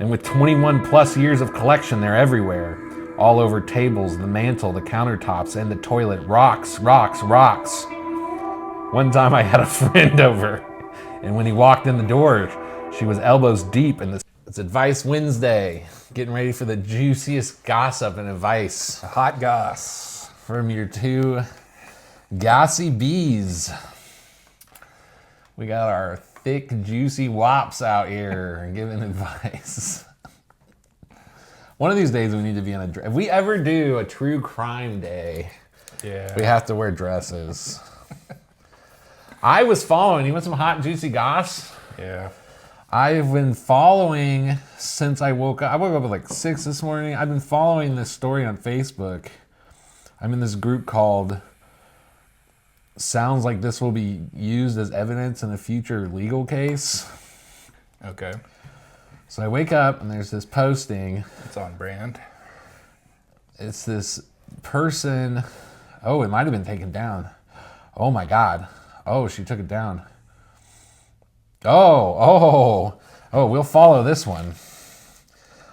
And with 21 plus years of collection, they're everywhere. All over tables, the mantle, the countertops, and the toilet. Rocks, rocks, rocks. One time I had a friend over, and when he walked in the door, she was elbows deep in this. It's Advice Wednesday. Getting ready for the juiciest gossip and advice. Hot goss. From your two gossy bees. We got our thick, juicy wops out here giving advice. One of these days we need to be on if we ever do a true crime day, we have to wear dresses. I was following, you want some hot, juicy goss? Yeah. I've been following since I woke up. I woke up at like 6 this morning. I've been following this story on Facebook. I'm in this group called Sounds Like This Will Be Used as Evidence in a Future Legal Case. Okay. So I wake up and there's this posting. It's on brand. It's this person. Oh, it might have been taken down. Oh my God. Oh, she took it down. Oh, we'll follow this one.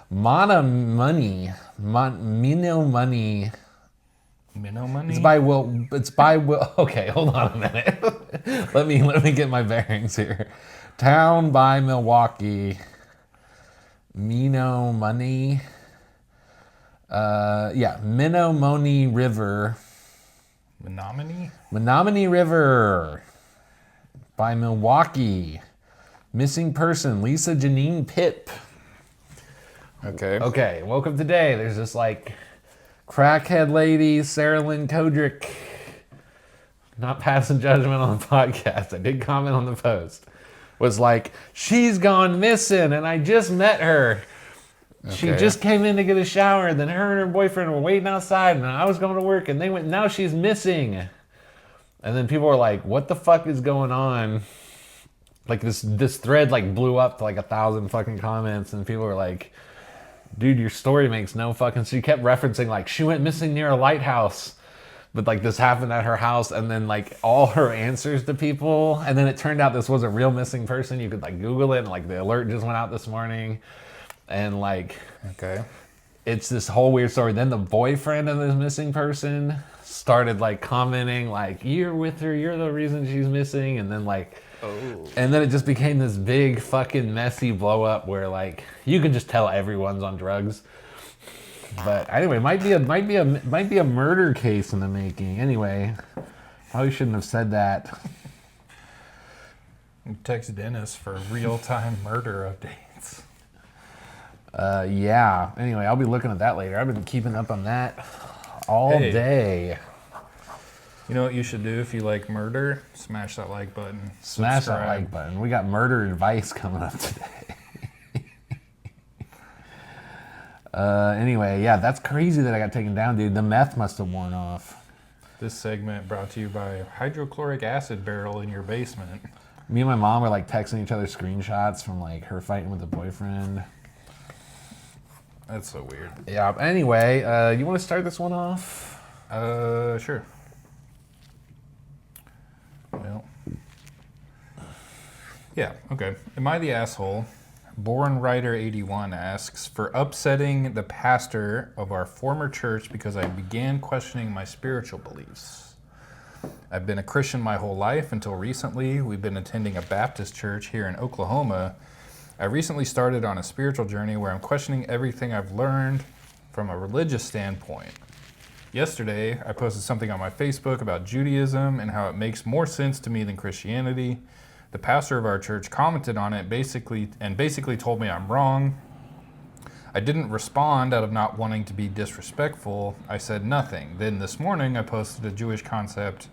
Mino Money. Minnow money? It's by Will. Okay, hold on a minute. let me get my bearings here. Town by Milwaukee. Mino Money. Menominee River. Menominee River by Milwaukee. Missing person, Lisa Janine Pipp. Okay, woke up today. There's this like crackhead lady, Sarah Lynn Kodrick. Not passing judgment on the podcast. I did comment on the post. Was like, she's gone missing and I just met her. Okay. She just came in to get a shower. Then her and her boyfriend were waiting outside and I was going to work and they went, now she's missing. And then people were like, what the fuck is going on? Like this thread like blew up to like 1,000 fucking comments and people were like, dude, your story makes no fucking sense. She kept referencing like she went missing near a lighthouse, but like this happened at her house, and then like all her answers to people, and then it turned out this was a real missing person. You could like Google it, and like the alert just went out this morning, and like it's this whole weird story. Then the boyfriend of this missing person started like commenting like, you're with her, you're the reason she's missing, and then like. And then it just became this big fucking messy blow up where like you can just tell everyone's on drugs. But anyway, might be a murder case in the making. Anyway, probably shouldn't have said that. Text Dennis for real-time murder updates. Yeah. Anyway, I'll be looking at that later. I've been keeping up on that all day. You know what you should do if you like murder? Smash that like button. Smash that like button. We got murder advice coming up today. Anyway, yeah, that's crazy that I got taken down, dude. The meth must have worn off. This segment brought to you by hydrochloric acid barrel in your basement. Me and my mom were like texting each other screenshots from like her fighting with a boyfriend. That's so weird. Yeah. Anyway, you want to start this one off? Sure. Well, yeah, okay. Am I the asshole? Born Writer 81 asks, for upsetting the pastor of our former church because I began questioning my spiritual beliefs. I've been a Christian my whole life until recently. We've been attending a Baptist church here in Oklahoma. I recently started on a spiritual journey where I'm questioning everything I've learned from a religious standpoint. Yesterday, I posted something on my Facebook about Judaism and how it makes more sense to me than Christianity. The pastor of our church commented on it basically told me I'm wrong. I didn't respond out of not wanting to be disrespectful. I said nothing. Then this morning, I posted a Jewish concept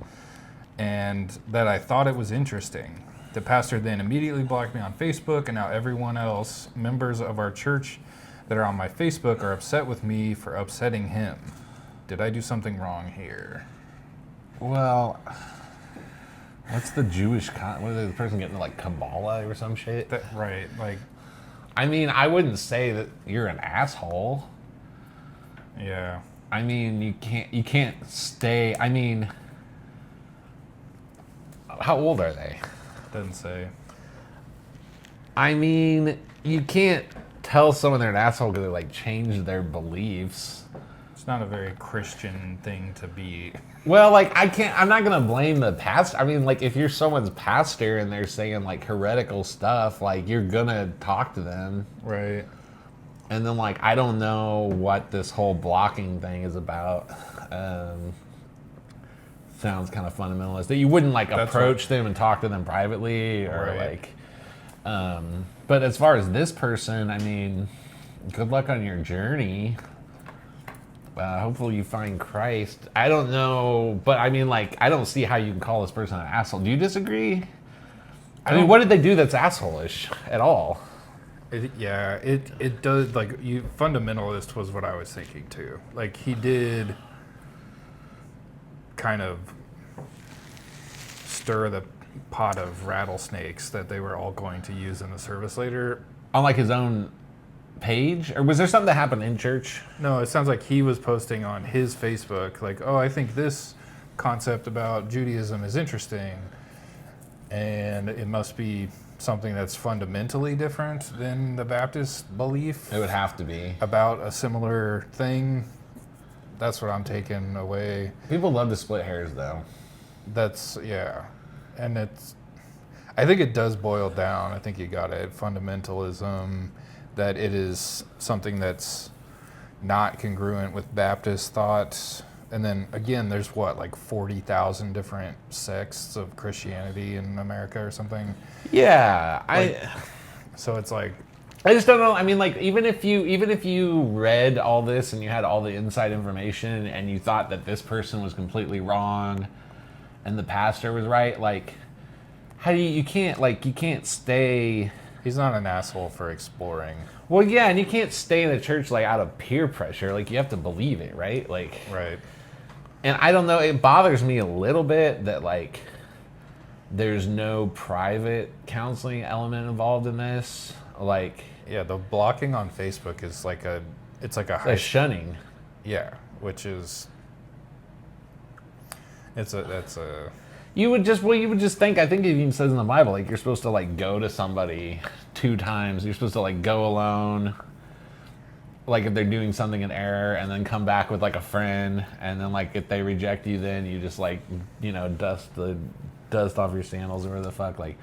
and that I thought it was interesting. The pastor then immediately blocked me on Facebook, and now everyone else, members of our church that are on my Facebook, are upset with me for upsetting him. Did I do something wrong here? Well, what's the Jewish what is the person getting like Kabbalah or some shit? Right, like. I mean, I wouldn't say that you're an asshole. Yeah. I mean, you can't stay. I mean, how old are they? Doesn't say. I mean, you can't tell someone they're an asshole because they like changed their beliefs. It's not a very Christian thing to be. Well, like I'm not gonna blame the pastor. I mean, like if you're someone's pastor and they're saying like heretical stuff, like you're gonna talk to them. Right. And then like I don't know what this whole blocking thing is about. Sounds kind of fundamentalist. That you wouldn't like approach them and talk to them privately or like. But as far as this person, I mean, good luck on your journey. Hopefully you find Christ. I don't know, but I mean, like, I don't see how you can call this person an asshole. Do you disagree? I mean, what did they do that's asshole-ish at all? It does, like, fundamentalist was what I was thinking, too. Like, he did kind of stir the pot of rattlesnakes that they were all going to use in the service later. On, like, his own page? Or was there something that happened in church? No, it sounds like he was posting on his Facebook, like, oh, I think this concept about Judaism is interesting, and it must be something that's fundamentally different than the Baptist belief. It would have to be. About a similar thing. That's what I'm taking away. People love to split hairs, though. Yeah. And I think it does boil down, I think you got it, fundamentalism, that it is something that's not congruent with Baptist thought. And then again, there's like 40,000 different sects of Christianity in America or something. Yeah, so it's like, I just don't know. I mean, like, even if you read all this and you had all the inside information and you thought that this person was completely wrong and the pastor was right, like, how do you can't stay. He's not an asshole for exploring. Well, yeah, and you can't stay in the church like out of peer pressure. Like, you have to believe it, right? Like, right. And I don't know. It bothers me a little bit that like there's no private counseling element involved in this. Like, yeah, the blocking on Facebook is like a shunning. Yeah, which is You would just think, I think it even says in the Bible, like, you're supposed to, like, go to somebody 2 times. You're supposed to, like, go alone, like, if they're doing something in error, and then come back with, like, a friend. And then, like, if they reject you, then you just, like, you know, dust off your sandals or whatever the fuck. Like,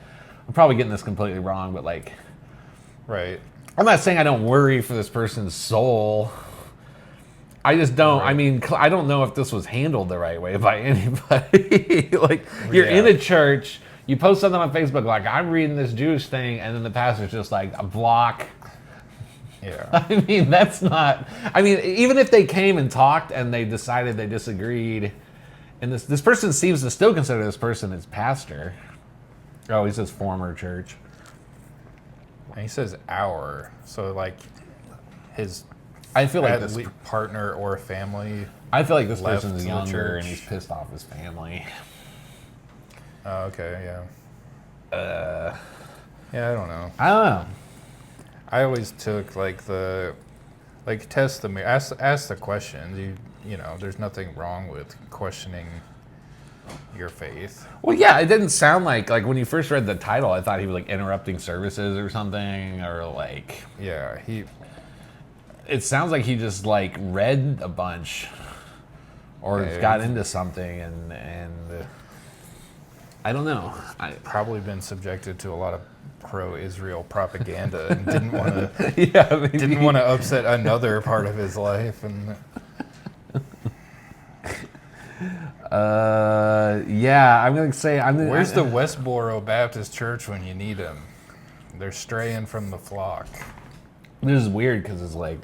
I'm probably getting this completely wrong, but, like... Right. I'm not saying I don't worry for this person's soul. I just don't. Right. I mean, I don't know if this was handled the right way by anybody. Like, you're in a church, you post something on Facebook, like, I'm reading this Jewish thing, and then the pastor's just like, a block. Yeah. I mean, that's not. I mean, even if they came and talked and they decided they disagreed, and this person seems to still consider this person his pastor. Oh, he says former church. And he says our. So, like, his. I feel like this partner or family. I feel like this person's younger and he's pissed off his family. Oh, okay, yeah. Yeah, I don't know. I always took test the mirror, ask the questions. You know, there's nothing wrong with questioning your faith. Well, yeah, it didn't sound like when you first read the title, I thought he was like interrupting services or something, or like. Yeah, It sounds like he just like read a bunch, or got into something, and I don't know. Probably been subjected to a lot of pro-Israel propaganda and didn't want to. Didn't want to upset another part of his life, and. I'm gonna say Where's the Westboro Baptist Church when you need them? They're straying from the flock. This is weird because it's like,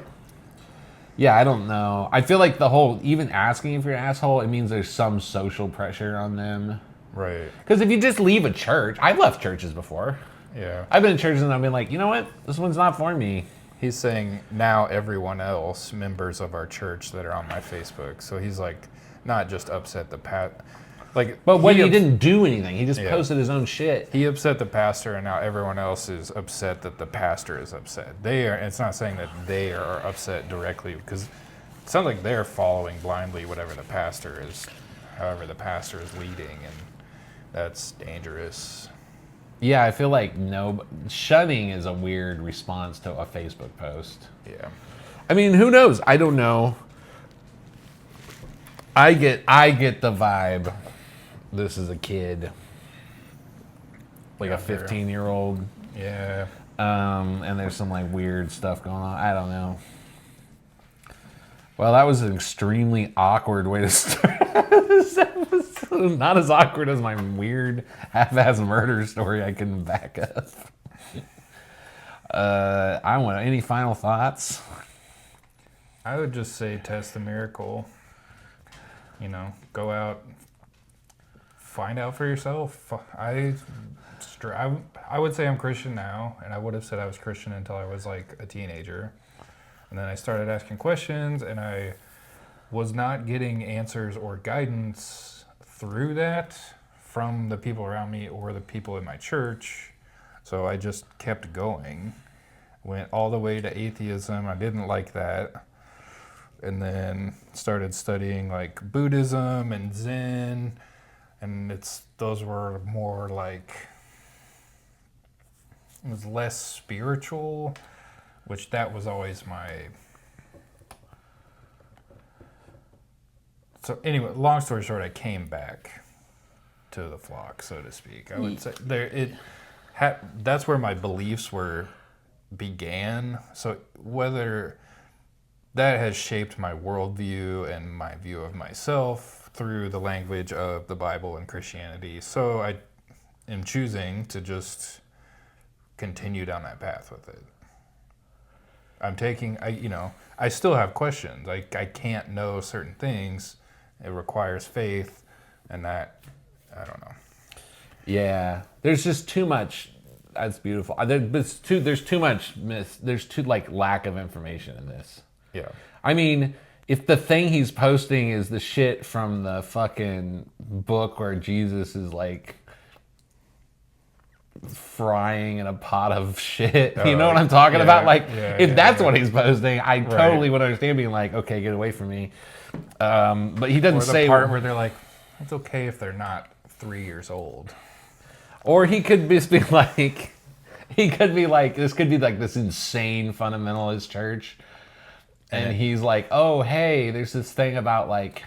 yeah, I don't know. I feel like the whole, even asking if you're an asshole, it means there's some social pressure on them. Right. Because if you just leave a church, I've left churches before. Yeah. I've been in churches and I've been like, you know what? This one's not for me. He's saying now everyone else, members of our church that are on my Facebook. So he's like, not just upset the But he didn't do anything. He just posted his own shit. He upset the pastor, and now everyone else is upset that the pastor is upset. It's not saying that they are upset directly, because it sounds like they're following blindly however the pastor is leading, and that's dangerous. Yeah, I feel like no, shunning is a weird response to a Facebook post. Yeah. I mean, who knows? I don't know. I get the vibe. This is a kid, like a 15-year-old. Yeah. And there's some like weird stuff going on. I don't know. Well, that was an extremely awkward way to start this episode. Not as awkward as my weird half-ass murder story I couldn't back up. I want any final thoughts? I would just say test the miracle. Go out, find out for yourself. I would say I'm Christian now, and I would have said I was Christian until I was like a teenager. And then I started asking questions, and I was not getting answers or guidance through that from the people around me or the people in my church. So I just kept going. Went all the way to atheism. I didn't like that. And then started studying like Buddhism and Zen. And those were more like, it was less spiritual, which that was always my... So anyway, long story short, I came back to the flock, so to speak. I would say that's where my beliefs began. So whether that has shaped my worldview and my view of myself through the language of the Bible and Christianity. So I am choosing to just continue down that path with it. I still have questions. I can't know certain things. It requires faith, and that, I don't know. Yeah, there's just too much. That's beautiful. There's too much. There's too like lack of information in this. Yeah. I mean, if the thing he's posting is the shit from the fucking book where Jesus is like frying in a pot of shit, you know what I'm talking about? Like, if that's what he's posting, I totally would understand being like, okay, get away from me. But he doesn't say the part where they're like, it's okay if they're not 3 years old. Or he could just be like, this could be like this insane fundamentalist church. And he's like, oh, hey, there's this thing about like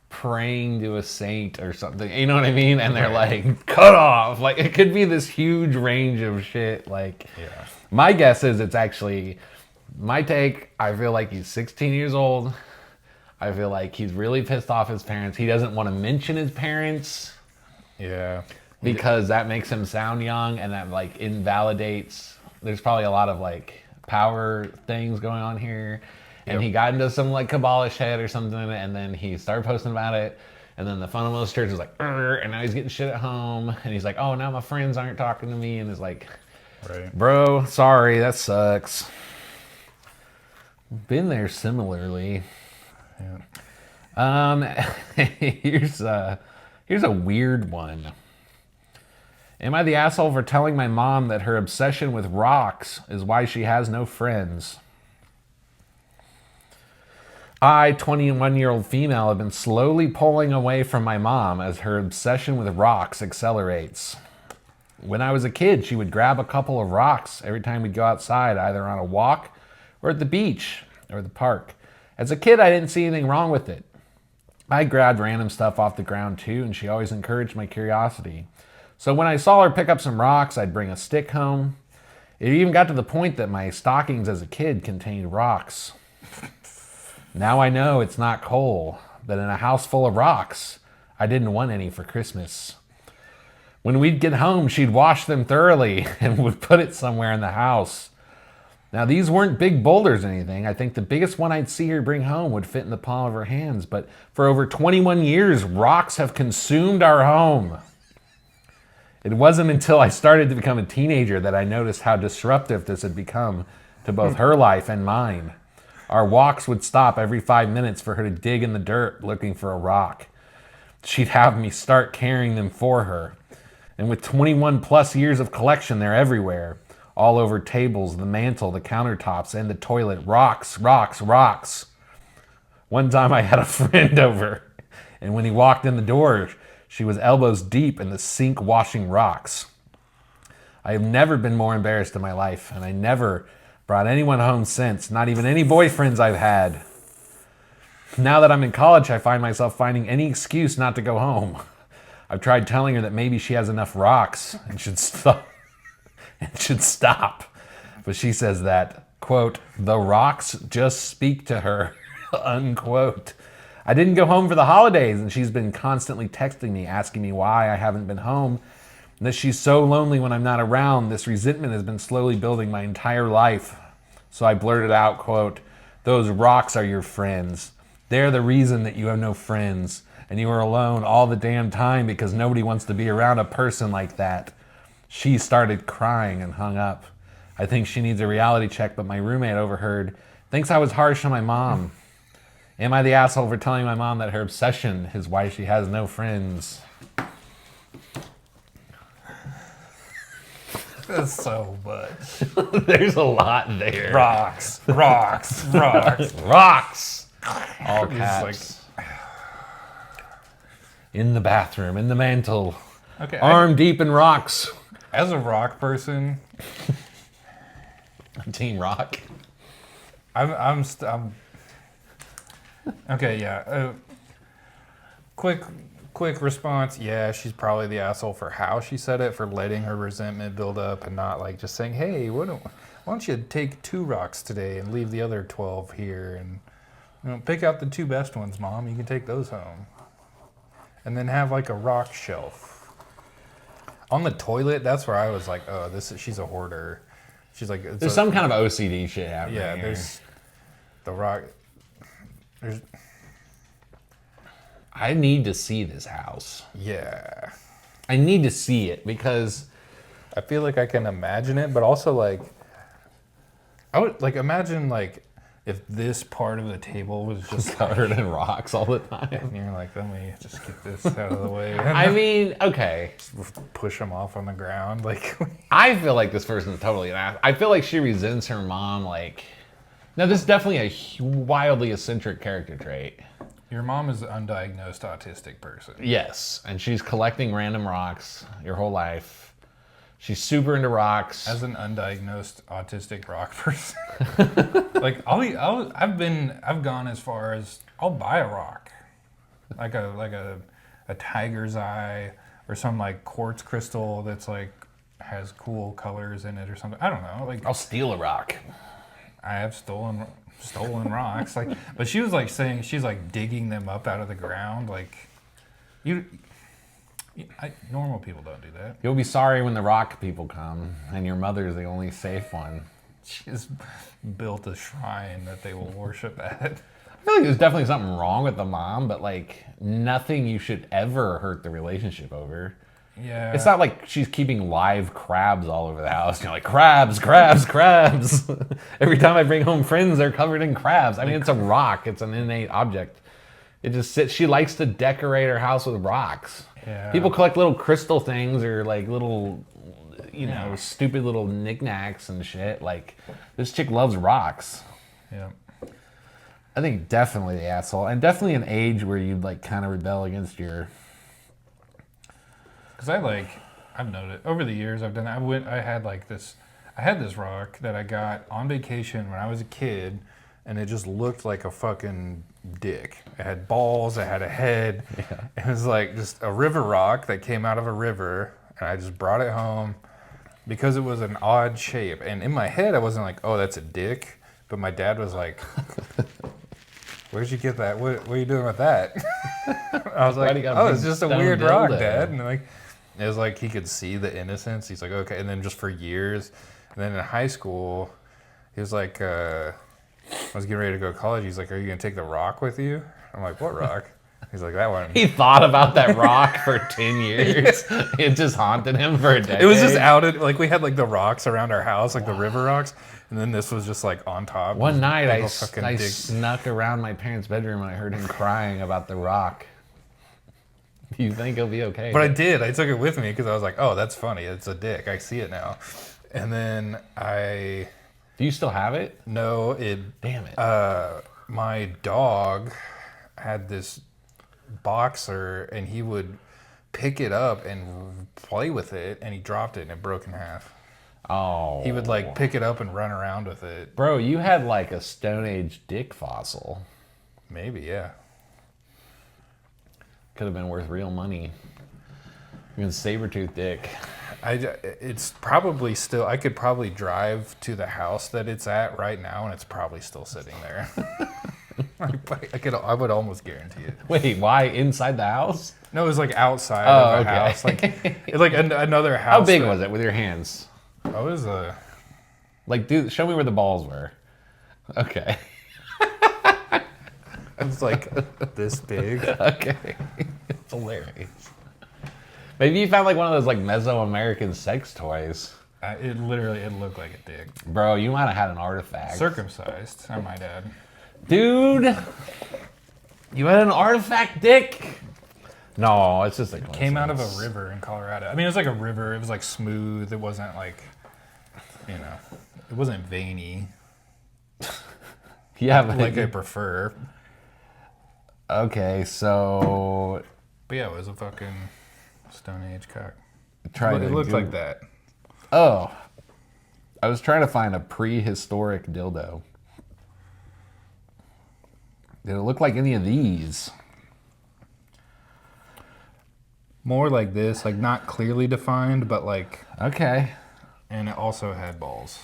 praying to a saint or something. You know what I mean? And they're like, cut off. Like, it could be this huge range of shit. Like, my guess is it's actually, my take, I feel like he's 16 years old. I feel like he's really pissed off his parents. He doesn't want to mention his parents. Yeah. Because that makes him sound young and that like invalidates. There's probably a lot of like power things going on here. And he got into some like Kabbalah shit or something, and then he started posting about it. And then the fundamentalist church was like, and now he's getting shit at home. And he's like, oh, now my friends aren't talking to me. And it's like, bro, sorry, that sucks. Been there similarly. Yeah. Here's a weird one. Am I the asshole for telling my mom that her obsession with rocks is why she has no friends? I, 21-year-old female, have been slowly pulling away from my mom as her obsession with rocks accelerates. When I was a kid, she would grab a couple of rocks every time we'd go outside, either on a walk or at the beach or the park. As a kid, I didn't see anything wrong with it. I grabbed random stuff off the ground too, and she always encouraged my curiosity. So when I saw her pick up some rocks, I'd bring a stick home. It even got to the point that my stockings as a kid contained rocks. Now I know it's not coal, that in a house full of rocks, I didn't want any for Christmas. When we'd get home, she'd wash them thoroughly and would put it somewhere in the house. Now, these weren't big boulders or anything. I think the biggest one I'd see her bring home would fit in the palm of her hands. But for over 21 years, rocks have consumed our home. It wasn't until I started to become a teenager that I noticed how disruptive this had become to both her life and mine. Our walks would stop every 5 minutes for her to dig in the dirt looking for a rock. She'd have me start carrying them for her. And with 21 plus years of collection, they're everywhere. All over tables, the mantle, the countertops, and the toilet. Rocks, rocks, rocks. One time I had a friend over, and when he walked in the door, she was elbows deep in the sink washing rocks. I've never been more embarrassed in my life, and I never brought anyone home since, not even any boyfriends I've had. Now that I'm in college, I find myself finding any excuse not to go home. I've tried telling her that maybe she has enough rocks and should stop. But she says that, quote, the rocks just speak to her, unquote. I didn't go home for the holidays, and she's been constantly texting me, asking me why I haven't been home, and that she's so lonely when I'm not around. This resentment has been slowly building my entire life. So I blurted out, quote, those rocks are your friends. They're the reason that you have no friends, and you are alone all the damn time because nobody wants to be around a person like that. She started crying and hung up. I think she needs a reality check, but my roommate overheard, thinks I was harsh on my mom. Am I the asshole for telling my mom that her obsession is why she has no friends? That's so much. There's a lot there. Rocks. Rocks. All caps. In the bathroom, in the mantle. Okay. Arm deep in rocks. As a rock person, Team Rock. I'm okay, yeah. Quick response. Yeah, she's probably the asshole for how she said it, for letting her resentment build up and not like just saying, hey, why don't you take 2 rocks today and leave the other 12 here and pick out the 2 best ones, Mom. You can take those home. And then have like a rock shelf. On the toilet, that's where I was like, oh, she's a hoarder. She's like, there's some kind of OCD shit happening. Yeah, here. there's the rock. I need to see this house. Yeah. I need to see it because I feel like I can imagine it, but also like, I would like imagine like if this part of the table was just covered in rocks all the time. and you're like, let me just get this out of the way. I mean, okay. Just push them off on the ground. Like, I feel like this person's totally an ass. I feel like she resents her mom. Like, now this is definitely a wildly eccentric character trait. your mom is an undiagnosed autistic person. Yes, and she's collecting random rocks your whole life. She's super into rocks. As an undiagnosed autistic rock person, like I've gone as far as I'll buy a rock, like a tiger's eye or some like quartz crystal that's like has cool colors in it or something. I don't know. Like I'll steal a rock. I have stolen rocks. Like, but she was like saying she's like digging them up out of the ground. Like normal people don't do that. You'll be sorry when the rock people come, and your mother's the only safe one. She's built a shrine that they will worship at. I feel like there's definitely something wrong with the mom, but like nothing you should ever hurt the relationship over. Yeah. It's not like she's keeping live crabs all over the house. You're like, crabs. Every time I bring home friends, they're covered in crabs. I mean, it's a rock. It's an innate object. It just sits. She likes to decorate her house with rocks. Yeah. People collect little crystal things or like little, stupid little knickknacks and shit. Like, this chick loves rocks. Yeah. I think definitely the asshole, and definitely an age where you'd like kind of rebel against your. Because I've noted over the years I've done. I had this rock that I got on vacation when I was a kid, and it just looked like a fucking dick. It had balls. It had a head. Yeah. It was like just a river rock that came out of a river, and I just brought it home because it was an odd shape. And in my head, I wasn't like, oh, that's a dick. But my dad was like, where'd you get that? What are you doing with that? I was like, oh, it's just a weird rock, Dad. And like, it was like he could see the innocence. He's like, okay. And then just for years, and then in high school, he was like, I was getting ready to go to college. He's like, are you going to take the rock with you? I'm like, what rock? He's like, that one. He thought about that rock for 10 years. It just haunted him for a decade. It was just outed. Like, we had like the rocks around our house, like the river rocks. And then this was just like on top. One night I snuck around my parents' bedroom and I heard him crying about the rock. Do you think he'll be okay? But I did. I took it with me because I was like, oh, that's funny. It's a dick. I see it now. And then Do you still have it? No, Damn it. My dog had this boxer, and he would pick it up and play with it, and he dropped it and it broke in half. Oh. He would like pick it up and run around with it. Bro, you had like a Stone Age dick fossil. Maybe, yeah. Could have been worth real money. Even saber-tooth dick. It's probably still, I could probably drive to the house that it's at right now and it's probably still sitting there. I would almost guarantee it. Wait, why? Inside the house? No, it was like outside of a okay. house. It's like another house. How big was it with your hands? I was Like, dude, show me where the balls were. Okay. it was like this big. Okay. It's hilarious. Maybe you found like one of those like Mesoamerican sex toys. It looked like a dick. Bro, you might have had an artifact. Circumcised, I might add. Dude, you had an artifact dick? No, it's just a coincidence. Came out of a river in Colorado. I mean, it was like a river. It was like smooth. It wasn't like, it wasn't veiny. Yeah, but like I prefer. Okay, so. But yeah, it was a fucking Stone Age cock. It looked like that. Oh. I was trying to find a prehistoric dildo. Did it look like any of these? More like this, like not clearly defined, but like. Okay. And it also had balls.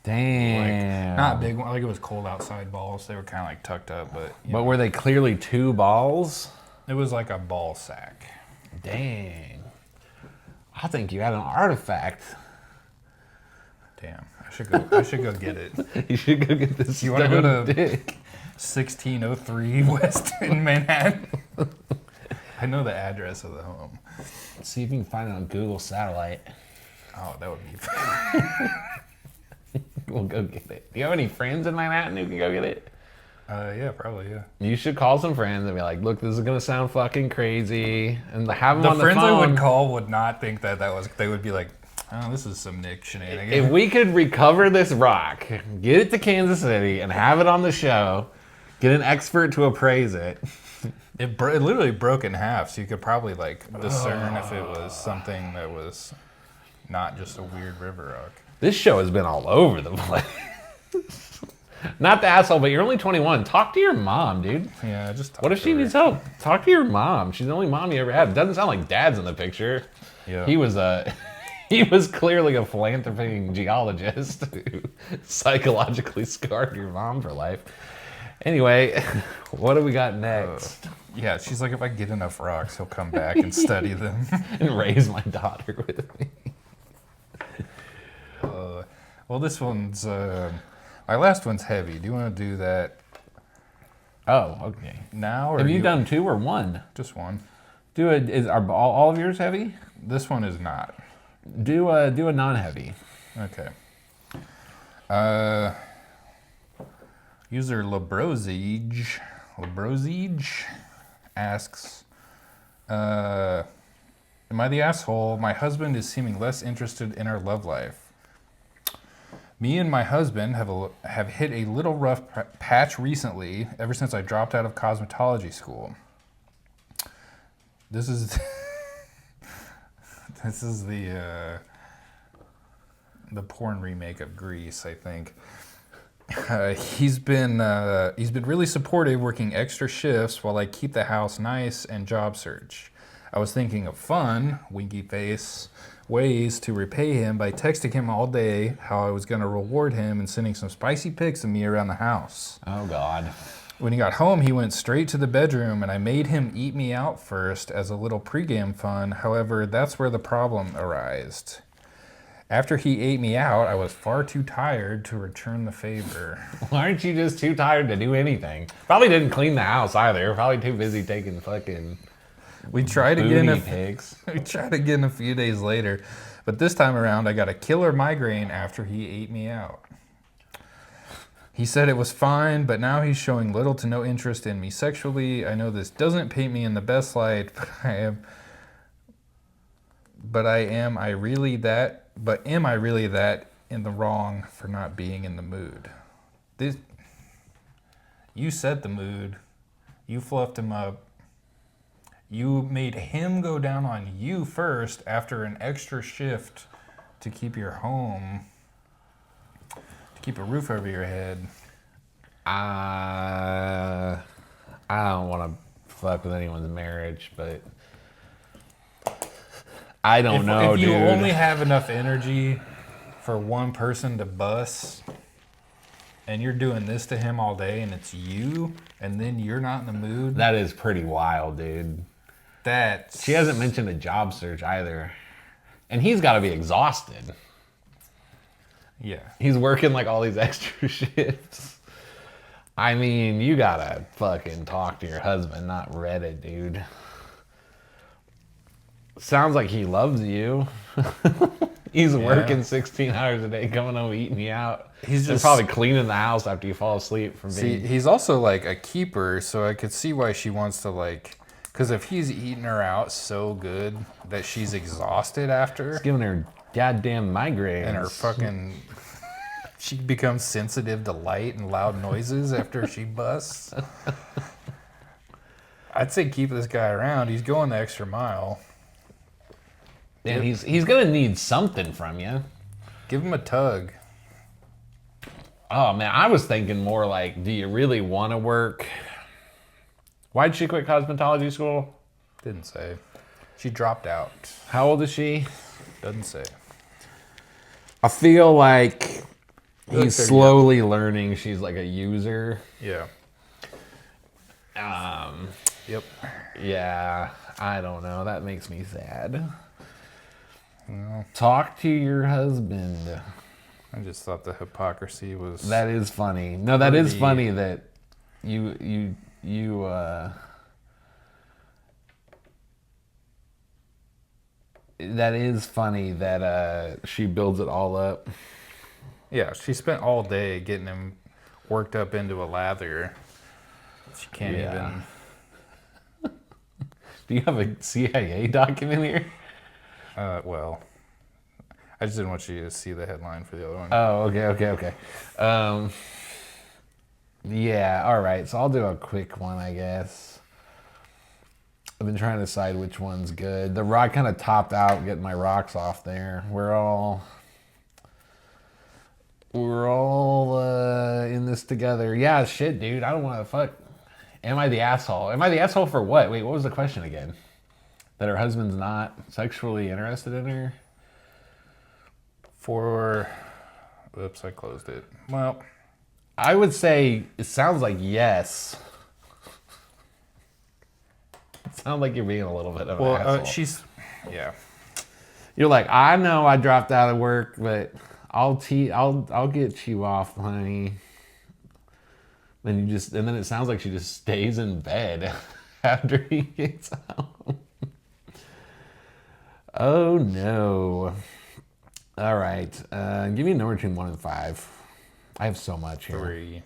Damn. Like, not big one. Like it was cold outside balls. They were kind of like tucked up, but. But were they clearly two balls? It was like a ball sack. Dang. I think you had an artifact. Damn. I should go get it. You should go get this. You want to go to dick. 1603 West in Manhattan? I know the address of the home. Let's see if you can find it on Google Satellite. Oh, that would be. We'll go get it. Do you have any friends in Manhattan who can go get it? Yeah, probably, yeah. You should call some friends and be like, look, this is going to sound fucking crazy. And have them on the friends phone. I would call would not think that was, they would be like, oh, this is some Nick shenanigans. If we could recover this rock, get it to Kansas City and have it on the show, get an expert to appraise it. It literally broke in half, so you could probably like discern if it was something that was not just a weird river rock. This show has been all over the place. Not the asshole, but you're only 21. Talk to your mom, dude. Yeah, just talk What if to she her. needs help? Talk to your mom. She's the only mom you ever had. It doesn't sound like Dad's in the picture. Yeah. He was clearly a philanthropizing geologist who psychologically scarred your mom for life. Anyway, what do we got next? Yeah, she's like, if I get enough rocks, he'll come back and study them. And raise my daughter with me. Well, this one's, my last one's heavy. Do you want to do that Oh, okay. now? Or Have you done two or one? Just one. Are all of yours heavy? This one is not. Do a non-heavy. Okay. User Labrosige asks, am I the asshole? My husband is seeming less interested in our love life. Me and my husband have hit a little rough patch recently, ever since I dropped out of cosmetology school. This is this is the porn remake of Grease, I think. He's been really supportive, working extra shifts while I keep the house nice and job search. I was thinking of fun, winky face, ways to repay him by texting him all day how I was going to reward him and sending some spicy pics of me around the house. Oh, God. When he got home, he went straight to the bedroom and I made him eat me out first as a little pregame fun. However, that's where the problem arose. After he ate me out, I was far too tired to return the favor. Why aren't you just too tired to do anything? Probably didn't clean the house either. Probably too busy taking fucking We tried again. pics. We tried again a few days later, but this time around I got a killer migraine after he ate me out. He said it was fine, but now he's showing little to no interest in me sexually. I know this doesn't paint me in the best light, but am I really that in the wrong for not being in the mood? You set the mood. You fluffed him up. You made him go down on you first after an extra shift to keep your home, to keep a roof over your head. I don't want to fuck with anyone's marriage, but I don't know, If you dude. only have enough energy for one person to bust, and you're doing this to him all day, and it's you, and then you're not in the mood. That is pretty wild, dude. She hasn't mentioned a job search either. And he's got to be exhausted. Yeah. He's working like all these extra shifts. I mean, you got to fucking talk to your husband, not Reddit, dude. Sounds like he loves you. He's working 16 hours a day, coming home, eating you out. He's just probably cleaning the house after you fall asleep from being... See, he's also like a keeper, so I could see why she wants to like... Because if he's eating her out so good that she's exhausted after... It's giving her goddamn migraines. And her fucking... She becomes sensitive to light and loud noises after she busts. I'd say keep this guy around. He's going the extra mile. And he's going to need something from you. Give him a tug. Oh, man, I was thinking more like, do you really want to work? Why'd she quit cosmetology school? Didn't say. She dropped out. How old is she? Doesn't say. I feel like he's slowly learning she's like a user. Yeah. Yep. Yeah, I don't know. That makes me sad. Well, talk to your husband. I just thought the hypocrisy was... That is funny. No, that is funny that you that is funny that she builds it all up. Yeah, she spent all day getting him worked up into a lather. She can't even... Do you have a CIA document here? Well, I just didn't want you to see the headline for the other one. Oh, okay. Yeah, all right. So I'll do a quick one, I guess. I've been trying to decide which one's good. The rock kind of topped out getting my rocks off there. We're all in this together. Yeah, shit, dude. I don't want to fuck. Am I the asshole? Am I the asshole for what? Wait, what was the question again? That her husband's not sexually interested in her? Oops, I closed it. Well, I would say it sounds like yes. It sounds like you're being a little bit of an asshole. Yeah. You're like, I know I dropped out of work, but I'll get you off, honey. And then it sounds like she just stays in bed after he gets home. Oh no. All right. Give me a number between 1 and 5. I have so much here. 3.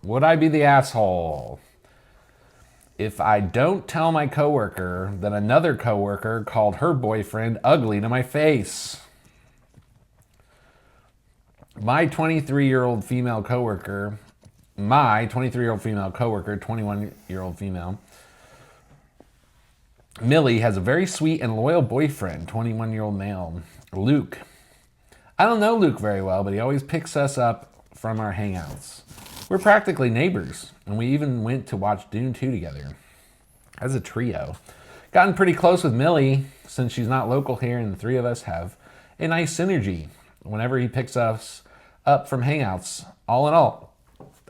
Would I be the asshole if I don't tell my coworker that another coworker called her boyfriend ugly to my face? My 23-year-old female coworker, 21-year-old female, Millie, has a very sweet and loyal boyfriend, 21-year-old male, Luke. I don't know Luke very well, but he always picks us up from our hangouts. We're practically neighbors, and we even went to watch Dune 2 together as a trio. Gotten pretty close with Millie since she's not local here, and the three of us have a nice synergy whenever he picks us up from hangouts. All in all,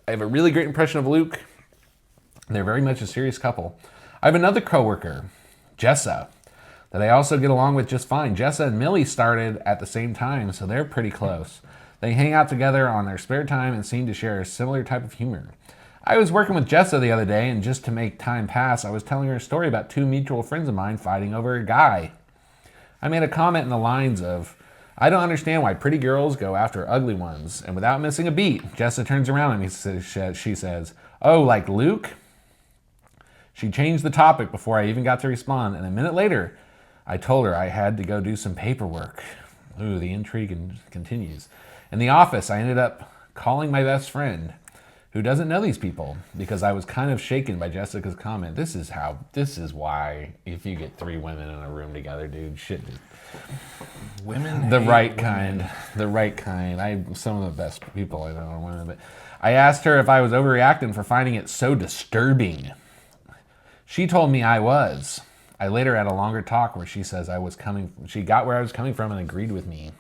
I have a really great impression of Luke. They're very much a serious couple. I have another coworker, Jessa, that I also get along with just fine. Jessa and Millie started at the same time, so they're pretty close. They hang out together on their spare time and seem to share a similar type of humor. I was working with Jessa the other day, and just to make time pass, I was telling her a story about 2 mutual friends of mine fighting over a guy. I made a comment in the lines of, I don't understand why pretty girls go after ugly ones. And without missing a beat, Jessa turns around and she says, oh, like Luke? She changed the topic before I even got to respond, and a minute later, I told her I had to go do some paperwork. Ooh, the intrigue continues. In the office, I ended up calling my best friend, who doesn't know these people, because I was kind of shaken by Jessica's comment. This is why if you get 3 women in a room together, dude, shit. Women. The hate right women. kind. The right kind. Some of the best people I know are women. But I asked her if I was overreacting for finding it so disturbing. She told me I was. I later had a longer talk where she says she got where I was coming from and agreed with me.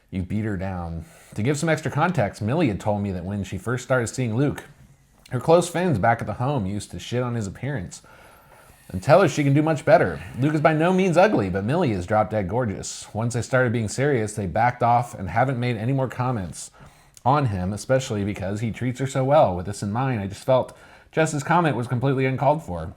You beat her down. To give some extra context, Millie had told me that when she first started seeing Luke, her close friends back at the home used to shit on his appearance and tell her she can do much better. Luke is by no means ugly, but Millie is drop dead gorgeous. Once I started being serious, they backed off and haven't made any more comments on him, especially because he treats her so well. With this in mind, I just felt Jess's comment was completely uncalled for.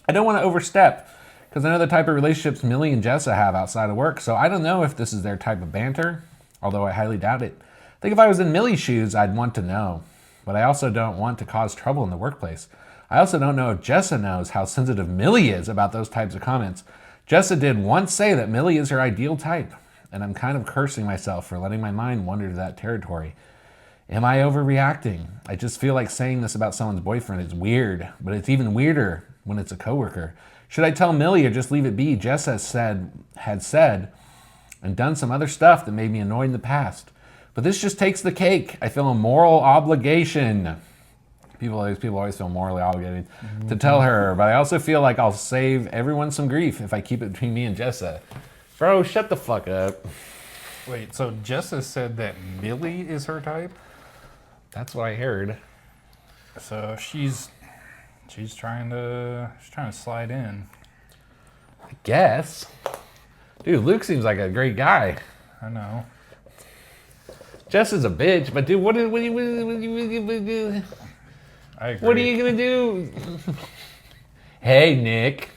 I don't want to overstep, because I know the type of relationships Millie and Jessa have outside of work, so I don't know if this is their type of banter, although I highly doubt it. I think if I was in Millie's shoes, I'd want to know. But I also don't want to cause trouble in the workplace. I also don't know if Jessa knows how sensitive Millie is about those types of comments. Jessa did once say that Millie is her ideal type, and I'm kind of cursing myself for letting my mind wander to that territory. Am I overreacting? I just feel like saying this about someone's boyfriend is weird, but it's even weirder when it's a coworker. Should I tell Millie or just leave it be? Jessa had said and done some other stuff that made me annoyed in the past. But this just takes the cake. I feel a moral obligation. People always feel morally obligated to tell her, but I also feel like I'll save everyone some grief if I keep it between me and Jessa. Bro, shut the fuck up. Wait, so Jessa said that Millie is her type? That's what I heard. So she's trying to slide in. I guess. Dude, Luke seems like a great guy. I know. Jess is a bitch, but dude, what are I agree. what are you gonna do? Hey, Nick.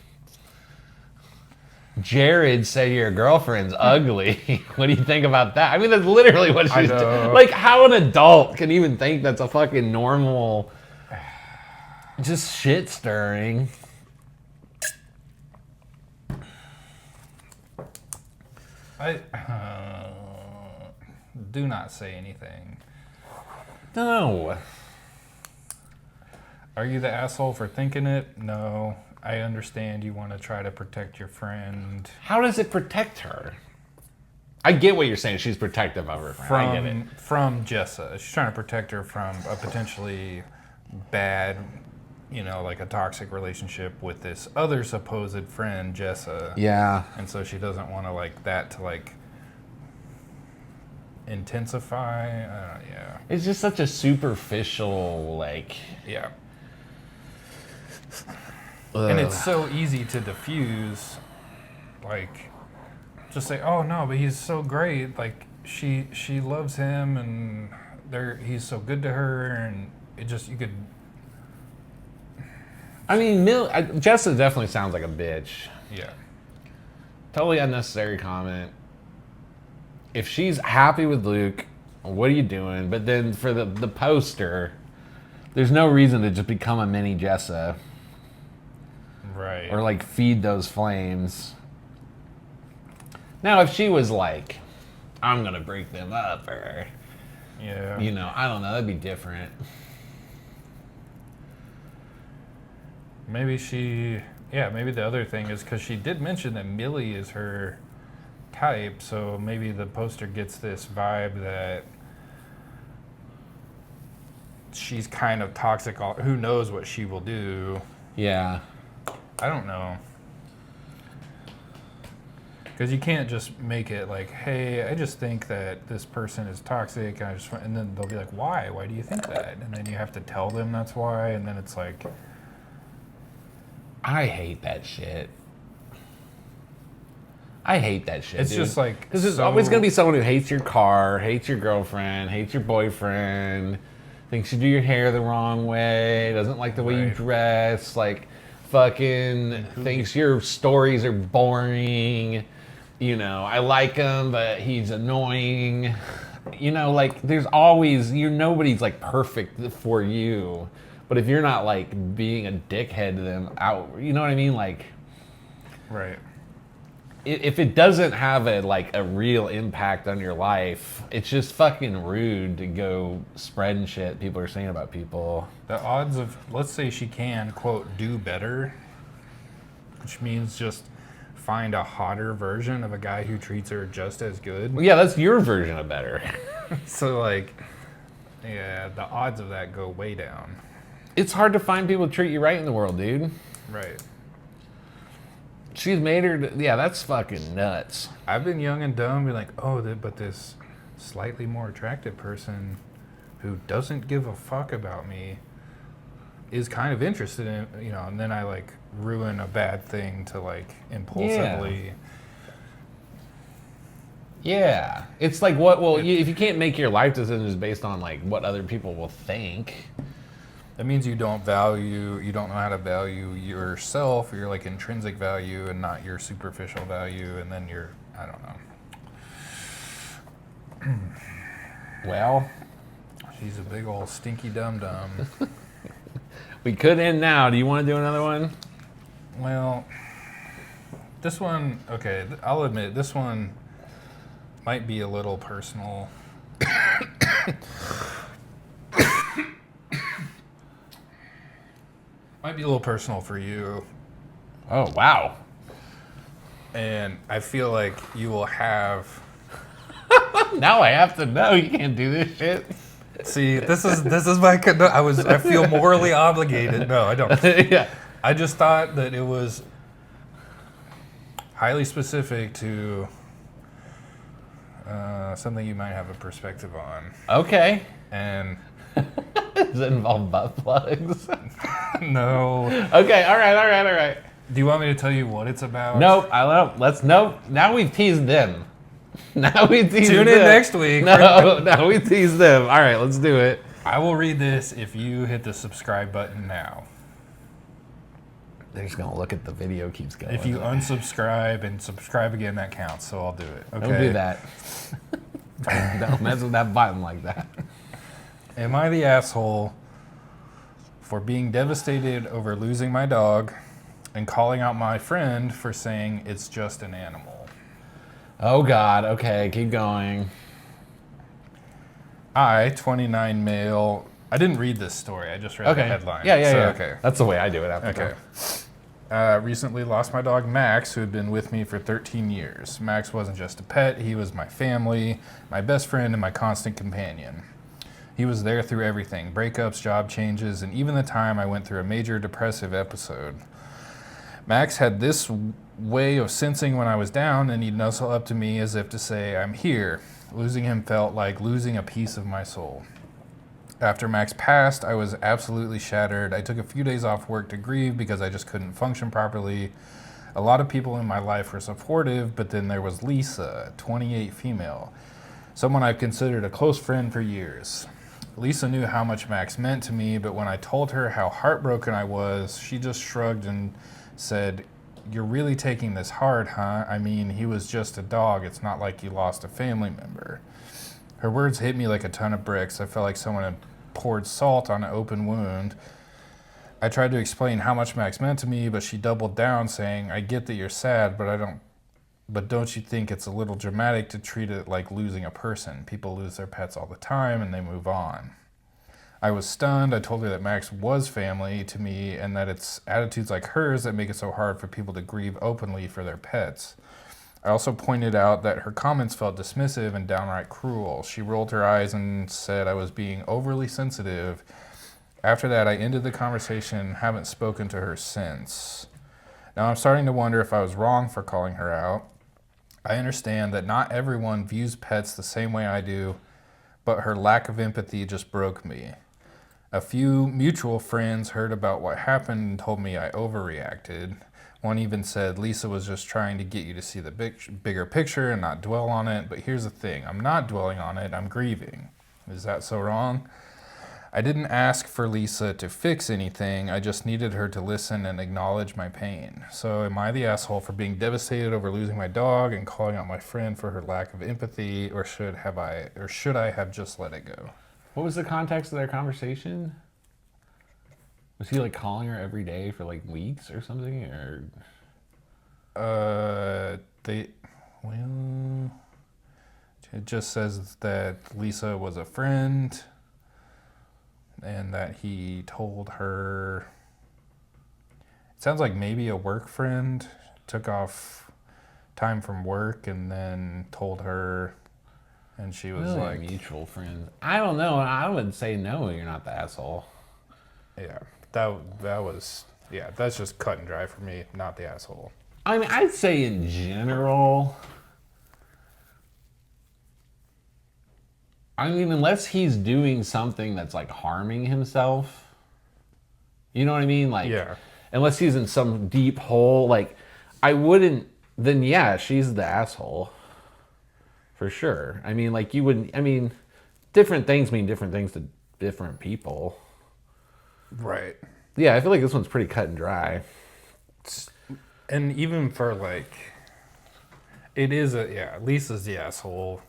Jared said your girlfriend's ugly. What do you think about that? I mean, that's literally what she's doing. Like, how an adult can even think that's a fucking normal, just shit stirring. Do not say anything. No. Are you the asshole for thinking it? No. I understand you want to try to protect your friend. How does it protect her? I get what you're saying. She's protective of her friend. I get it. From Jessa. She's trying to protect her from a potentially bad, like a toxic relationship with this other supposed friend, Jessa. Yeah. And so she doesn't want to that to intensify. Yeah. It's just such a superficial, Yeah. Ugh. And it's so easy to diffuse, just say, oh no, but he's so great. She loves him and he's so good to her, and you could. I mean, Jessa definitely sounds like a bitch. Yeah. Totally unnecessary comment. If she's happy with Luke, what are you doing? But then for the poster, there's no reason to just become a mini Jessa. Right. Or feed those flames. Now, if she was I'm going to break them up, or, Yeah. I don't know, that'd be different. Maybe maybe the other thing is because she did mention that Millie is her type, so maybe the poster gets this vibe that she's kind of toxic. Who knows what she will do? Yeah. I don't know. Because you can't just make it hey, I just think that this person is toxic, and then they'll be like, why? Why do you think that? And then you have to tell them that's why, and then it's I hate that shit. I hate that shit. It's dude. just because there's always gonna be someone who hates your car, hates your girlfriend, hates your boyfriend, thinks you do your hair the wrong way, doesn't like the way you dress, fucking thinks your stories are boring. I like him, but he's annoying. There's always nobody's perfect for you. But if you're not being a dickhead to them out, you know what I mean? Right. if it doesn't have a real impact on your life, it's just fucking rude to go spreading shit people are saying about people. The odds of, let's say she can, quote, do better, which means just find a hotter version of a guy who treats her just as good. Well, yeah, that's your version of better. So, like, yeah, the odds of that go way down. It's hard to find people to treat you right in the world, dude. Right. She's made her... Yeah, that's fucking nuts. I've been young and dumb, be like, oh, but this slightly more attractive person who doesn't give a fuck about me is kind of interested in, you know, and then I, like, ruin a bad thing to, like, impulsively... Yeah. It's like, what? Well, if you can't make your life decisions based on, like, what other people will think... That means you don't know how to value yourself, or your, like, intrinsic value, and not your superficial value, and then you're, I don't know. Well... She's a big old stinky dum-dum. We could end now. Do you want to do another one? Well, this one, okay, I'll admit, this one might be a little personal. Might be a little personal for you. Oh, wow. And I feel like you will have... Now I have to know. You can't do this shit. See, this is my... I feel morally obligated. No, I don't. Yeah. I just thought that it was highly specific to something you might have a perspective on. Okay. And... Does it involve butt plugs? No. Okay, all right. Do you want me to tell you what it's about? Nope, nope. Now we've teased them. Now we tease Tune them. in next week. No, we tease them. All right, let's do it. I will read this if you hit the subscribe button now. They're just gonna look at the video keeps going. If you unsubscribe and subscribe again, that counts, so I'll do it. Okay? Don't do that. Don't mess with that button like that. Am I the asshole for being devastated over losing my dog and calling out my friend for saying it's just an animal? Oh God, okay, keep going. I, 29 male, I didn't read this story, I just read the headline. Yeah. Okay. That's the way I do it after. Okay. Recently lost my dog Max, who had been with me for 13 years. Max wasn't just a pet, he was my family, my best friend, and my constant companion. He was there through everything, breakups, job changes, and even the time I went through a major depressive episode. Max had this way of sensing when I was down, and he'd nuzzle up to me as if to say, I'm here. Losing him felt like losing a piece of my soul. After Max passed, I was absolutely shattered. I took a few days off work to grieve because I just couldn't function properly. A lot of people in my life were supportive, but then there was Lisa, 28 female, someone I've considered a close friend for years. Lisa knew how much Max meant to me, but when I told her how heartbroken I was, she just shrugged and said, you're really taking this hard, huh? I mean, he was just a dog. It's not like you lost a family member. Her words hit me like a ton of bricks. I felt like someone had poured salt on an open wound. I tried to explain how much Max meant to me, but she doubled down saying, I get that you're sad, but don't you think it's a little dramatic to treat it like losing a person? People lose their pets all the time and they move on. I was stunned. I told her that Max was family to me and that it's attitudes like hers that make it so hard for people to grieve openly for their pets. I also pointed out that her comments felt dismissive and downright cruel. She rolled her eyes and said I was being overly sensitive. After that, I ended the conversation, haven't spoken to her since. Now I'm starting to wonder if I was wrong for calling her out. I understand that not everyone views pets the same way I do, but her lack of empathy just broke me. A few mutual friends heard about what happened and told me I overreacted. One even said Lisa was just trying to get you to see the bigger picture and not dwell on it, but here's the thing, I'm not dwelling on it, I'm grieving. Is that so wrong? I didn't ask for Lisa to fix anything, I just needed her to listen and acknowledge my pain. So am I the asshole for being devastated over losing my dog and calling out my friend for her lack of empathy, or should I have just let it go? What was the context of their conversation? Was he like calling her every day for like weeks or something, or? Well, it just says that Lisa was a friend and that he told her, it sounds like maybe a work friend, took off time from work and then told her, and she was Really like, mutual friends. I don't know. I would say no, you're not the asshole. yeah, that was, yeah, that's just cut and dry for me, not the asshole. I mean, I'd say in general, I mean, unless he's doing something that's like harming himself, you know what I mean? Like, Yeah. unless he's in some deep hole, like, I wouldn't, then yeah, she's the asshole. For sure. I mean, like, you wouldn't, I mean, different things mean different things to different people. Right. Yeah, I feel like this one's pretty cut and dry. And even for like, it is Lisa's the asshole.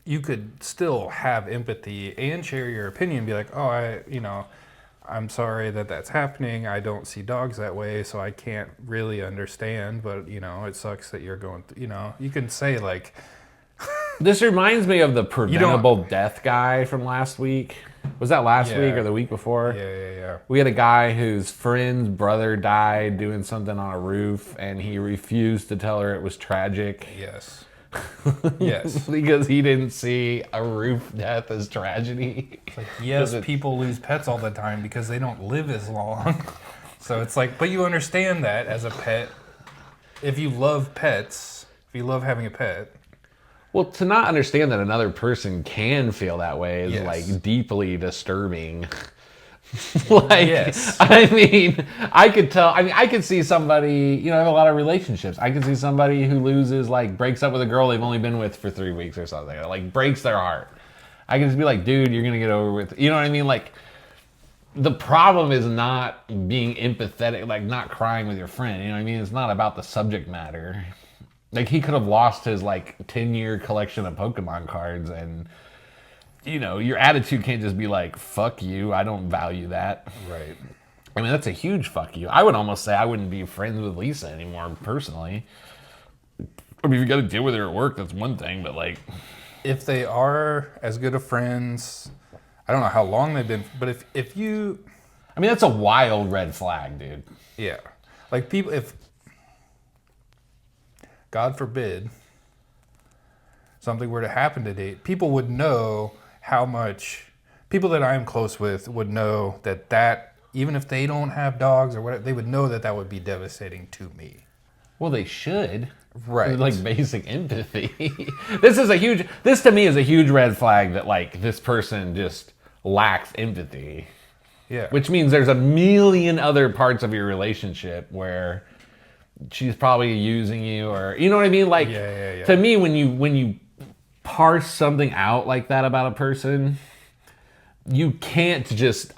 You could still have empathy and share your opinion, be like, oh, I'm sorry that that's happening. I don't see dogs that way, so I can't really understand, but it sucks that you're going through, you can say like, This reminds me of the preventable death guy from last week. Was that last week or the week before? Yeah. We had a guy whose friend's brother died doing something on a roof, and he refused to tell her it was tragic. Yes. Yes. Because he didn't see a roof death as tragedy. It's like, yes, people lose pets all the time because they don't live as long. So it's like, but you understand that as a pet, if you love pets, if you love having a pet. Well, to not understand that another person can feel that way is Yes. like deeply disturbing. Like, Yes. I mean, I could tell. I mean, I could see somebody. I have a lot of relationships. I could see somebody who loses, like, breaks up with a girl they've only been with for 3 weeks or something. Like, breaks their heart. I can just be like, dude, you're gonna get over with. You know what I mean? Like, the problem is not being empathetic, like not crying with your friend. You know what I mean? It's not about the subject matter. Like, he could have lost his, like, 10-year collection of Pokemon cards, and, your attitude can't just be like, fuck you, I don't value that. Right. I mean, that's a huge fuck you. I would almost say I wouldn't be friends with Lisa anymore, personally. I mean, if you got to deal with her at work, that's one thing, but, like... If they are as good of friends, I don't know how long they've been, but if you... I mean, that's a wild red flag, dude. Yeah. Like, people, if... God forbid, something were to happen to date, people would know how much, people that I'm close with would know that even if they don't have dogs or whatever, they would know that would be devastating to me. Well, they should. Right. Like, basic empathy. This to me is a huge red flag that, like, this person just lacks empathy. Yeah. Which means there's a million other parts of your relationship where she's probably using you, or you know what I mean? Like, Yeah. to me, when you parse something out like that about a person, you can't just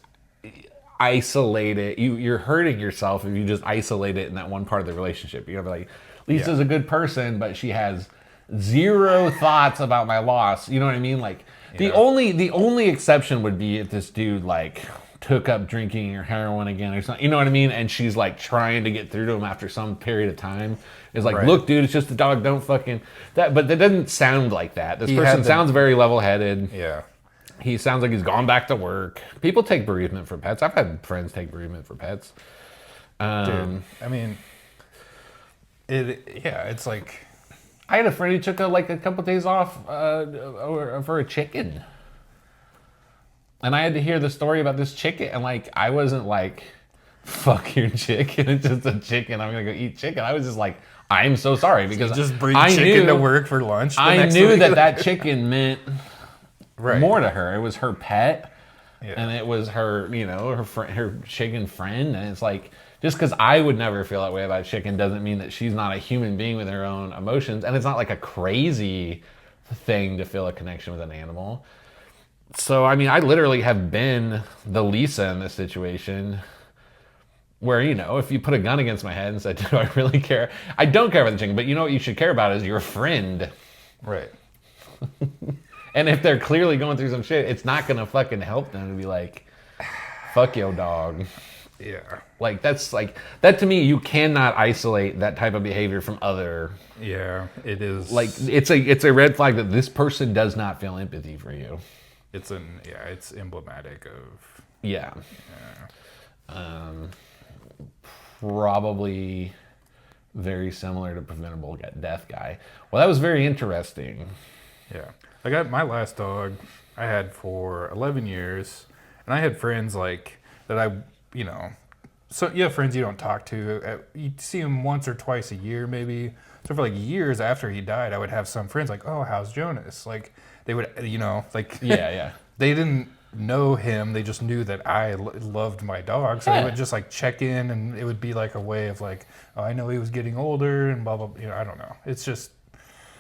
isolate it. You're hurting yourself if you just isolate it in that one part of the relationship. You're like, Lisa's a good person, but she has zero thoughts about my loss. You know what I mean? Like, the only exception would be if this dude, like, took up drinking or heroin again or something, you know what I mean? And she's like trying to get through to him after some period of time. It's like, look, dude, it's just a dog. Don't fucking that. But that doesn't sound like that. This person sounds very level-headed. Yeah. He sounds like he's gone back to work. People take bereavement for pets. I've had friends take bereavement for pets. Dude, I mean, it's like, I had a friend who took a couple days off for a chicken. And I had to hear the story about this chicken, and, like, I wasn't like, fuck your chicken, it's just a chicken, I'm gonna go eat chicken. I was just like, I'm so sorry, because so just bring chicken to work for lunch. I knew that chicken meant more to her. It was her pet, and it was her, her chicken friend, and it's like, just because I would never feel that way about chicken doesn't mean that she's not a human being with her own emotions, and it's not like a crazy thing to feel a connection with an animal. So, I mean, I literally have been the Lisa in this situation where, if you put a gun against my head and said, do I really care? I don't care about the chicken, but you know what you should care about is your friend. Right. And if they're clearly going through some shit, it's not going to fucking help them to be like, fuck your dog. Yeah. Like that to me, you cannot isolate that type of behavior from other. Yeah, it is. Like it's a red flag that this person does not feel empathy for you. It's emblematic of. Yeah. Probably very similar to preventable death guy. Well, that was very interesting. Yeah. I got my last dog I had for 11 years, and I had friends like that so you have friends you don't talk to. You see them once or twice a year maybe. So for like years after he died, I would have some friends like, oh, how's Jonas? Like they would, like, Yeah. they didn't know him. They just knew that I loved my dog. So they would just like check in, and it would be like a way of like, oh, I know he was getting older and blah, blah, blah. I don't know. It's just,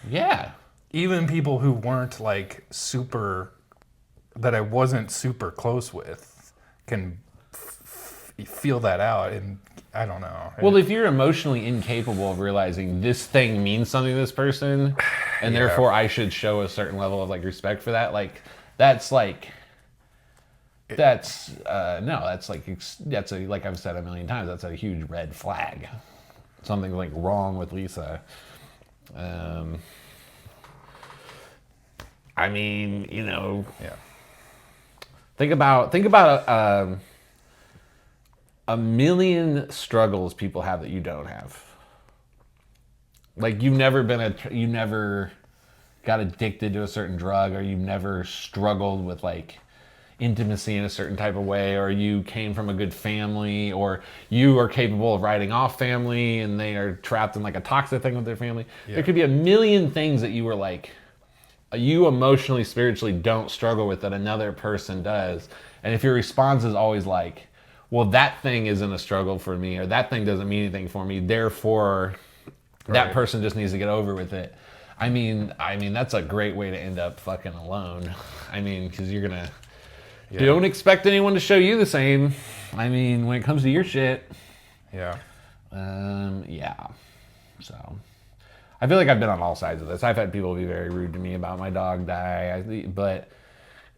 Yeah. even people who weren't like that I wasn't super close with can feel that out, and I don't know. Well, if you're emotionally incapable of realizing this thing means something to this person, and therefore I should show a certain level of like respect for that, like that's like like I've said a million times, that's a huge red flag. Something's like wrong with Lisa. I mean, Yeah. Think about a million struggles people have that you don't have. Like you never got addicted to a certain drug, or you've never struggled with like intimacy in a certain type of way, or you came from a good family, or you are capable of writing off family and they are trapped in like a toxic thing with their family. Yeah. There could be a million things that you were like, you emotionally, spiritually don't struggle with that another person does. And if your response is always like, well, that thing isn't a struggle for me, or that thing doesn't mean anything for me, therefore that person just needs to get over with it. I mean, that's a great way to end up fucking alone. I mean, because you're gonna don't expect anyone to show you the same. I mean, when it comes to your shit. Yeah. Yeah. So I feel like I've been on all sides of this. I've had people be very rude to me about my dog but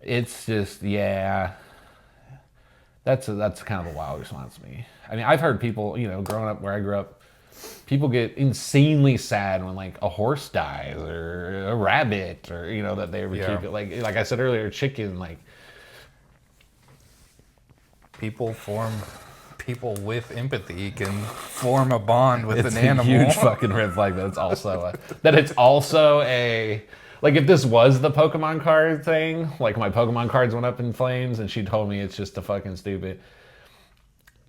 it's just, that's kind of a wild response to me. I mean, I've heard people, growing up where I grew up, people get insanely sad when like a horse dies or a rabbit, or that they ever keep it. Like I said earlier, chicken. Like people with empathy can form a bond with an animal. It's a huge fucking red flag that it's also like if this was the Pokemon card thing, like my Pokemon cards went up in flames and she told me it's just a fucking stupid.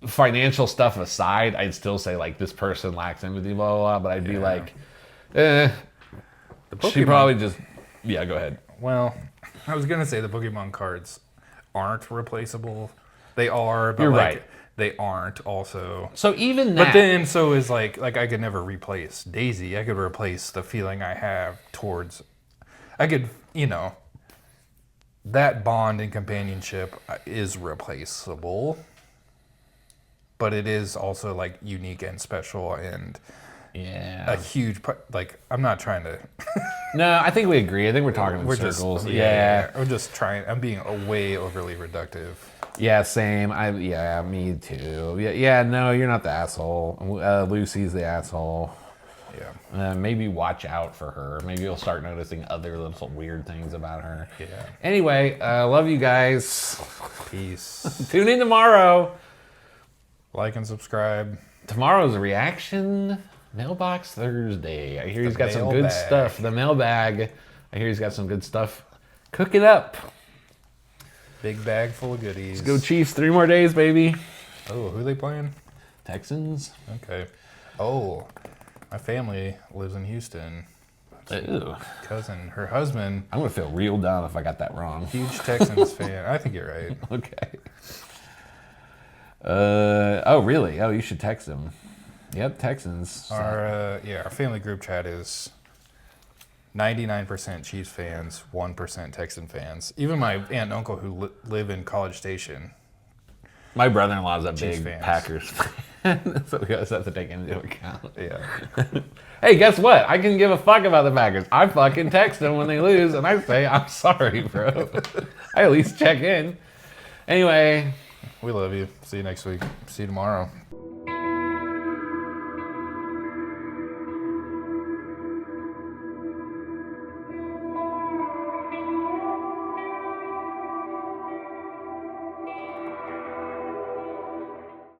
Financial stuff aside, I'd still say like this person lacks empathy, blah, blah, blah, but I'd be like, she probably just, go ahead. Well, I was going to say the Pokemon cards aren't replaceable. They are, but you're like, right. They aren't also. So even that. But then so is like I could never replace Daisy. I could replace the feeling I have towards, I could, that bond and companionship is replaceable. But it is also like unique and special and a huge like I'm not trying to. No, I think we agree. I think we're talking in circles. I'm just trying. I'm being way overly reductive. Yeah, same. Me too. Yeah. No, you're not the asshole. Lucy's the asshole. Yeah. Maybe watch out for her. Maybe you'll start noticing other little weird things about her. Yeah. Anyway, love you guys. Peace. Tune in tomorrow. Like and subscribe. Tomorrow's a reaction mailbox Thursday. I hear he's got some good stuff. The mailbag. I hear he's got some good stuff. Cook it up. Big bag full of goodies. Let's go Chiefs. 3 more days, baby. Oh, who are they playing? Texans. Okay. Oh, my family lives in Houston. Ew. Cousin, her husband. I'm going to feel real dumb if I got that wrong. Huge Texans fan. I think you're right. Okay. Oh, really? Oh, you should text him. Yep, Texans. Our family group chat is 99% Chiefs fans, 1% Texan fans. Even my aunt and uncle who live in College Station. My brother-in-law's a big fans. Packers fan, so we always have to take into account. Yeah. Hey, guess what? I can give a fuck about the Packers. I fucking text them when they lose, and I say, I'm sorry, bro. I at least check in. Anyway, We love you. See you next week. See you tomorrow.